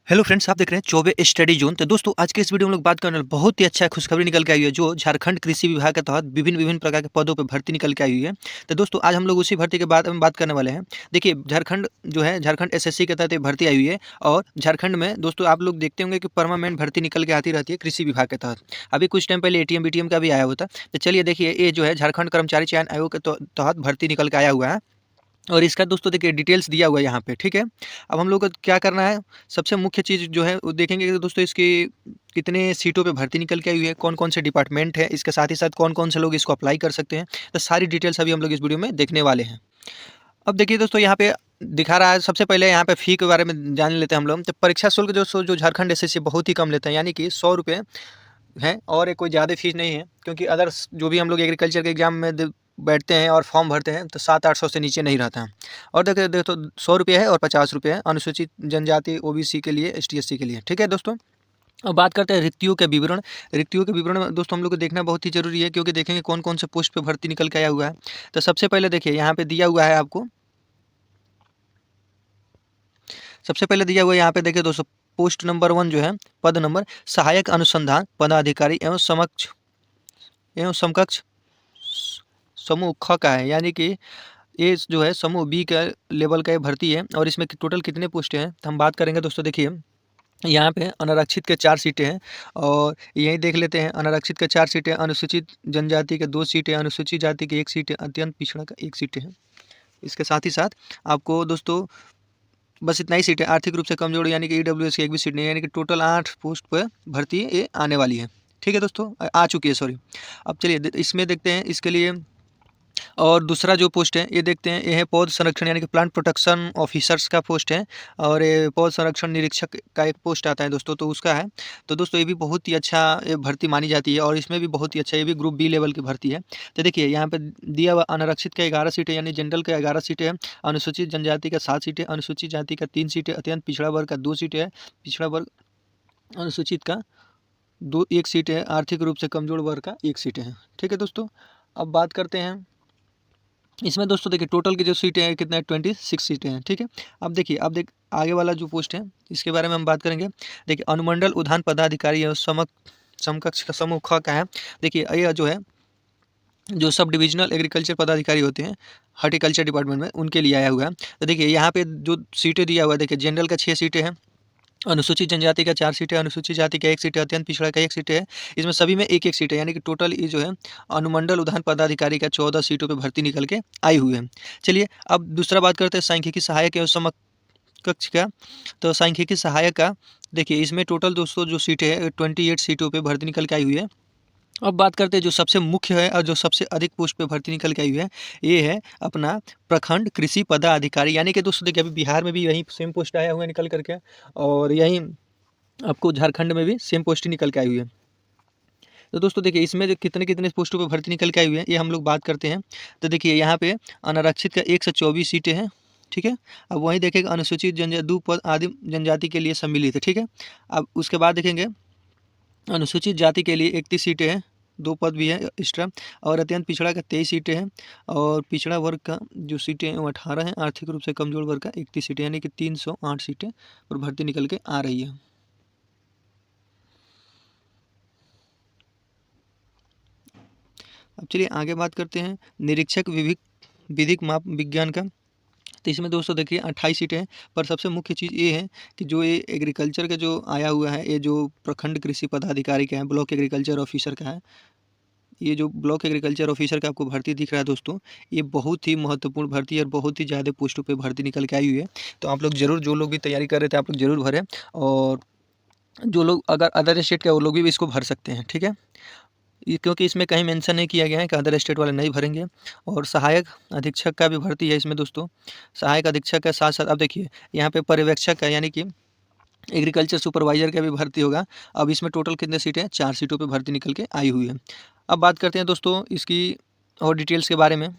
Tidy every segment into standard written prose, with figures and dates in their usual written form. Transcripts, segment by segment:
Hello friends, आप देख रहे हैं चौबे स्टडी जोन। तो दोस्तों, आज के इस वीडियो में हम लोग बात करने वाले बहुत ही अच्छा खुशखबरी निकल के आई हुई है, जो झारखंड कृषि विभाग के तहत विभिन्न विभिन्न प्रकार के पदों पे भर्ती निकल के आई हुई है। तो दोस्तों, आज हम लोग उसी भर्ती के बारे में बात करने वाले हैं। देखिए, झारखंड जो है, झारखंड एसएससी के तहत ये भर्ती आई हुई है। और झारखंड में दोस्तों आप लोग देखते होंगे कि परमानेंट भर्ती निकल के आती रहती है कृषि विभाग के तहत। अभी कुछ टाइम पहले एटीएम बीटीएम का भी आया हुआ था। तो चलिए देखिए, ये जो है झारखंड कर्मचारी चयन आयोग के तहत भर्ती निकल के आया हुआ है। और इसका दोस्तों देखिए डिटेल्स दिया हुआ है यहाँ पे, ठीक है। अब हम लोग को क्या करना है, सबसे मुख्य चीज़ जो है वो देखेंगे कि दोस्तों इसकी कितने सीटों पे भर्ती निकल के आई हुई है, कौन कौन से डिपार्टमेंट है, इसके साथ ही साथ कौन कौन से लोग इसको अप्लाई कर सकते हैं। तो सारी डिटेल्स अभी हम लोग इस वीडियो में देखने वाले हैं। अब देखिए दोस्तों, यहाँ पे दिखा रहा है, सबसे पहले यहाँ पे फ़ी के बारे में जान लेते हैं हम लोग। तो परीक्षा शुल्क जो झारखंड एसएससी बहुत ही कम लेते हैं, यानी कि 100 रुपये हैं। और ये कोई ज़्यादा फीस नहीं है, क्योंकि अदर्स जो भी हम लोग एग्रीकल्चर के एग्जाम में बैठते हैं और फॉर्म भरते हैं तो 700-800 से नीचे नहीं रहता है। और देखो देखो, 100 रुपये है और 50 रुपये है अनुसूचित जनजाति ओबीसी के लिए, एसटी/एससी के लिए, ठीक है दोस्तों। अब बात करते हैं रिक्तियों के विवरण। रिक्तियों के विवरण में दोस्तों हम लोग को देखना बहुत ही जरूरी है, क्योंकि देखेंगे कौन कौन से पोस्ट पे भर्ती निकल के आया हुआ है। तो सबसे पहले देखिए, यहाँ पे दिया हुआ है आपको, सबसे पहले दिया हुआ है यहाँ पे देखिए दोस्तों, पोस्ट नंबर 1 जो है, पद नंबर सहायक अनुसंधान पदाधिकारी एवं समकक्ष समूह ख का है। यानी कि ये जो है समूह बी का लेवल का ये भर्ती है। और इसमें टोटल कितने पोस्ट हैं तो हम बात करेंगे दोस्तों। देखिए, यहाँ पे अनारक्षित के 4 सीटें हैं। और यही देख लेते हैं, अनारक्षित के 4 सीटें, अनुसूचित जनजाति के 2 सीटें, अनुसूचित जाति के 1 सीट है, अत्यंत पिछड़ा का 1 सीट है। इसके साथ ही साथ आपको दोस्तों बस इतना ही सीट है। आर्थिक रूप से कमजोर यानी कि ईडब्ल्यूएस की 1 भी सीट नहीं है, यानी कि टोटल 8 पोस्ट पर भर्ती ये आने वाली है। ठीक है दोस्तों, आ चुकी है, सॉरी। अब चलिए इसमें देखते हैं इसके लिए। और दूसरा जो पोस्ट है ये देखते हैं, ये है पौध संरक्षण यानी कि प्लांट प्रोटेक्शन ऑफिसर्स का पोस्ट है। और ये पौध संरक्षण निरीक्षक का एक पोस्ट आता है दोस्तों, तो उसका है। तो दोस्तों ये भी बहुत ही अच्छा ये भर्ती मानी जाती है, और इसमें भी बहुत ही अच्छा, ये भी ग्रुप बी लेवल की भर्ती है। तो देखिए यहाँ पे दिया हुआ, अनारक्षित का 11 सीटें यानी जनरल का 11 सीटें हैं, अनुसूचित जनजाति का 7 सीटें, अनुसूचित जाति का 3 सीटें, अत्यंत पिछड़ा वर्ग का 2 सीटें है, पिछड़ा वर्ग अनुसूचित का 1 सीट है, आर्थिक रूप से कमजोर वर्ग का 1 सीटें हैं। ठीक है दोस्तों, अब बात करते हैं इसमें दोस्तों। देखिए टोटल की जो सीटें हैं कितना है, 26 सीटें हैं, ठीक है। अब देखिए, अब आगे वाला जो पोस्ट है इसके बारे में हम बात करेंगे। देखिए, अनुमंडल उद्यान पदाधिकारी है, समकक्ष का समूह ख का है। देखिए यह जो है, जो सब डिविजनल एग्रीकल्चर पदाधिकारी होते हैं हॉर्टिकल्चर डिपार्टमेंट में, उनके लिए आया हुआ है। तो देखिए यहाँ पे जो सीटें दिया हुआ है, देखिए जनरल का 6 सीटें हैं, अनुसूचित जनजाति का 4 सीट है, अनुसूचित जाति का 1 सीट है, अत्यंत पिछड़ा का 1 सीट है। इसमें सभी में 1-1 सीट है, यानी कि टोटल ये जो है अनुमंडल उद्यान पदाधिकारी का 14 सीटों पे भर्ती निकल के आई हुई है। चलिए अब दूसरा बात करते हैं सांख्यिकी सहायक एवं समकक्ष का। तो सांख्यिकी सहायक का देखिए, इसमें टोटल दोस्तों जो सीटें है 28 सीटों पे भर्ती निकल के आई हुई है। अब बात करते हैं जो सबसे मुख्य है और जो सबसे अधिक पोस्ट पे भर्ती निकल के आई हुई है, ये है अपना प्रखंड कृषि पदाधिकारी। यानी कि दोस्तों देखिए, अभी बिहार में भी यही सेम पोस्ट आया हुआ है निकल करके, और यहीं आपको झारखंड में भी सेम पोस्ट ही निकल के आई हुई है। तो दोस्तों देखिए, इसमें जो कितने कितने पोस्टों पे भर्ती निकल के आई हुई है, ये हम लोग बात करते हैं। तो देखिए यहाँ पे अनारक्षित का 124 सीटें हैं, ठीक है। अब वहीं देखेंगे अनुसूचित जनजाति 2 पद आदिम जनजाति के लिए सम्मिलित है, ठीक है। अब उसके बाद देखेंगे अनुसूचित जाति के लिए 31 सीटें हैं, 2 पद भी है एक्स्ट्रा। और अत्यंत पिछड़ा का 23 सीटें हैं, और पिछड़ा वर्ग का जो सीटें हैं वो 18 हैं, आर्थिक रूप से कमजोर वर्ग का 31 सीटें, यानी कि 308 सीटें पर भर्ती निकल के आ रही है। अब चलिए आगे बात करते हैं निरीक्षक विधिक माप विज्ञान का। तो इसमें दोस्तों देखिए 28 सीटें हैं, पर सबसे मुख्य चीज़ ये है कि जो ये एग्रीकल्चर का जो आया हुआ है, ये जो प्रखंड कृषि पदाधिकारी का है, ब्लॉक एग्रीकल्चर ऑफिसर का है, ये जो ब्लॉक एग्रीकल्चर ऑफिसर का आपको भर्ती दिख रहा है दोस्तों, ये बहुत ही महत्वपूर्ण भर्ती है और बहुत ही ज़्यादा पोस्टों पे भर्ती निकल के आई हुई है। तो आप लोग ज़रूर, जो लोग भी तैयारी कर रहे थे, आप लोग ज़रूर भरें। और जो लोग अगर अदर स्टेट के, वो लोग भी इसको भर सकते हैं, ठीक है। ये क्योंकि इसमें कहीं मेंशन नहीं किया गया है कि अदर स्टेट वाले नहीं भरेंगे। और सहायक अधीक्षक का भी भर्ती है इसमें दोस्तों। सहायक अधीक्षक के साथ साथ अब देखिए यहाँ पे पर्यवेक्षक का, यानी कि एग्रीकल्चर सुपरवाइजर का भी भर्ती होगा। अब इसमें टोटल कितने सीटें हैं, 4 सीटों पे भर्ती निकल के आई हुई है। अब बात करते हैं दोस्तों इसकी और डिटेल्स के बारे में।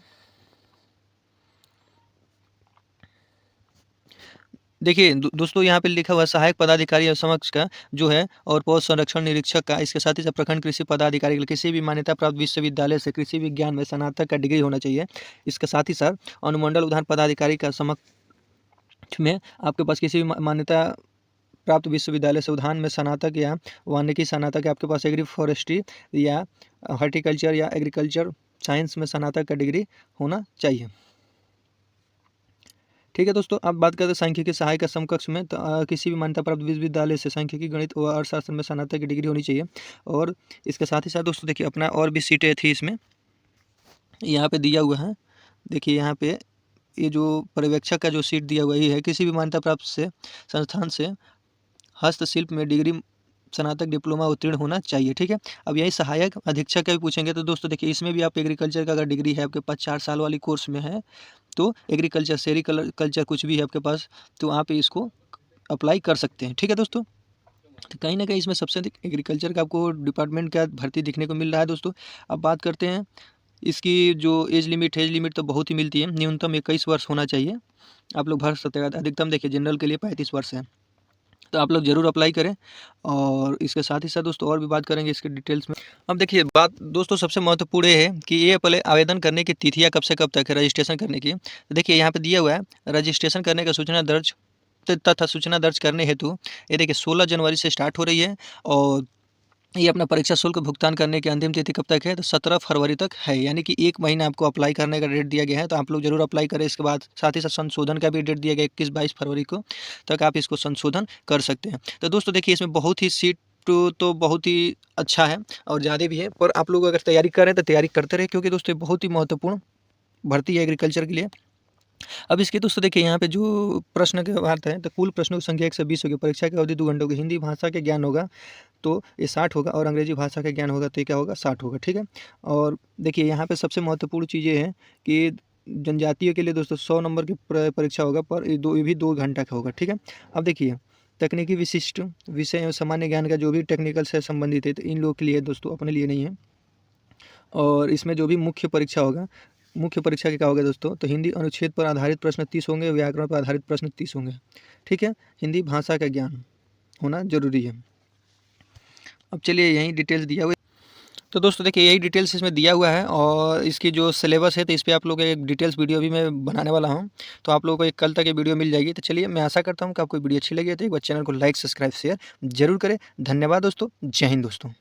देखिए दोस्तों, यहाँ पे लिखा हुआ है सहायक पदाधिकारी और समक्ष का जो है, और पौध संरक्षण निरीक्षक का, इसके साथ ही साथ प्रखंड कृषि पदाधिकारी के लिए किसी भी मान्यता प्राप्त विश्वविद्यालय से कृषि विज्ञान में स्नातक का डिग्री होना चाहिए। इसके साथ ही साथ अनुमंडल उद्यान पदाधिकारी का समक्ष में आपके पास किसी भी मान्यता प्राप्त विश्वविद्यालय से उद्यान में स्नातक या वानिकी स्नातक, आपके पास एग्री फॉरेस्ट्री या हॉर्टिकल्चर या एग्रीकल्चर साइंस में स्नातक का डिग्री होना चाहिए। ठीक है दोस्तों, अब बात करते हैं सांख्यिकी सहायक के समकक्ष में। तो किसी भी मान्यता प्राप्त विश्वविद्यालय से सांख्यिकी, गणित व अर्थशास्त्र में स्नातक की डिग्री होनी चाहिए। और इसके साथ ही साथ दोस्तों देखिए अपना और भी सीटें थी इसमें, यहाँ पे दिया हुआ है। देखिए यहाँ पे ये जो पर्यवेक्षक का जो सीट दिया हुआ ही है, किसी भी मान्यता प्राप्त से संस्थान से हस्तशिल्प में डिग्री स्नातक डिप्लोमा उत्तीर्ण होना चाहिए। ठीक है, अब यही सहायक अधीक्षक का भी पूछेंगे। तो दोस्तों देखिए इसमें भी आप एग्रीकल्चर का अगर डिग्री है आपके पास 4 साल वाली कोर्स में है, तो एग्रीकल्चर सेरीकल्चर कुछ भी है आपके पास, तो आप इसको अप्लाई कर सकते हैं। ठीक है दोस्तों, तो कहीं ना कहीं इसमें सबसे अधिक एग्रीकल्चर का आपको डिपार्टमेंट का भर्ती दिखने को मिल रहा है दोस्तों। अब बात करते हैं इसकी जो एज लिमिट तो बहुत ही मिलती है, न्यूनतम 21 वर्ष होना चाहिए, आप लोग भर सकते हैं। अधिकतम देखिए जनरल के लिए 35 वर्ष है, तो आप लोग ज़रूर अप्लाई करें। और इसके साथ ही साथ दोस्तों और भी बात करेंगे इसके डिटेल्स में। अब देखिए बात दोस्तों सबसे महत्वपूर्ण ये है कि ये पहले आवेदन करने की तिथियाँ कब से कब तक है रजिस्ट्रेशन करने की। तो देखिए यहाँ पे दिया हुआ है रजिस्ट्रेशन करने का सूचना दर्ज तथा सूचना दर्ज करने हेतु ये देखिए 16 जनवरी से स्टार्ट हो रही है। और ये अपना परीक्षा शुल्क भुगतान करने की अंतिम तिथि कब तक है, तो 17 फरवरी तक है, यानी कि 1 महीना आपको अप्लाई करने का डेट दिया गया है। तो आप लोग जरूर अप्लाई करें। इसके बाद साथ ही साथ संशोधन का भी डेट दिया गया है 21-22 फरवरी को तक आप इसको संशोधन कर सकते हैं। तो दोस्तों देखिए इसमें बहुत ही सीट तो बहुत ही अच्छा है और ज़्यादा भी है, पर आप लोग अगर तैयारी करें तो तैयारी करते रहे, क्योंकि दोस्तों बहुत ही महत्वपूर्ण भर्ती है एग्रीकल्चर के लिए। अब इसके दोस्तों देखिए यहाँ पे जो प्रश्न की बात है, तो कुल प्रश्नों की संख्या 120 होगी। परीक्षा की अवधि 2 घंटों की। हिंदी भाषा के ज्ञान होगा तो ये 60 होगा, और अंग्रेजी भाषा का ज्ञान होगा तो ये क्या होगा, 60 होगा। ठीक है, और देखिए यहाँ पे सबसे महत्वपूर्ण चीज़ ये है कि जनजातीय के लिए दोस्तों 100 नंबर की परीक्षा होगा, पर ये भी 2 घंटा का होगा। ठीक है, अब देखिए तकनीकी विशिष्ट विषय एवं सामान्य ज्ञान का जो भी टेक्निकल से संबंधित है, तो इन लोगों के लिए दोस्तों, अपने लिए नहीं है। और इसमें जो भी मुख्य परीक्षा होगा, मुख्य परीक्षा क्या होगा दोस्तों, तो हिंदी अनुच्छेद पर आधारित प्रश्न 30 होंगे, व्याकरण पर आधारित प्रश्न 30 होंगे। ठीक है, हिंदी भाषा का ज्ञान होना जरूरी है। अब चलिए यही डिटेल्स दिया हुआ है। तो दोस्तों देखिए यही डिटेल्स इसमें दिया हुआ है, और इसकी जो सिलेबस है तो इस पर आप लोग को एक डिटेल्स वीडियो भी मैं बनाने वाला हूं, तो आप लोगों को एक कल तक ये वीडियो मिल जाएगी। तो चलिए मैं आशा करता हूं कि आपको वीडियो अच्छी लगी है, तो एक बार चैनल को लाइक सब्सक्राइब शेयर जरूर करें। धन्यवाद दोस्तों, जय हिंद दोस्तों।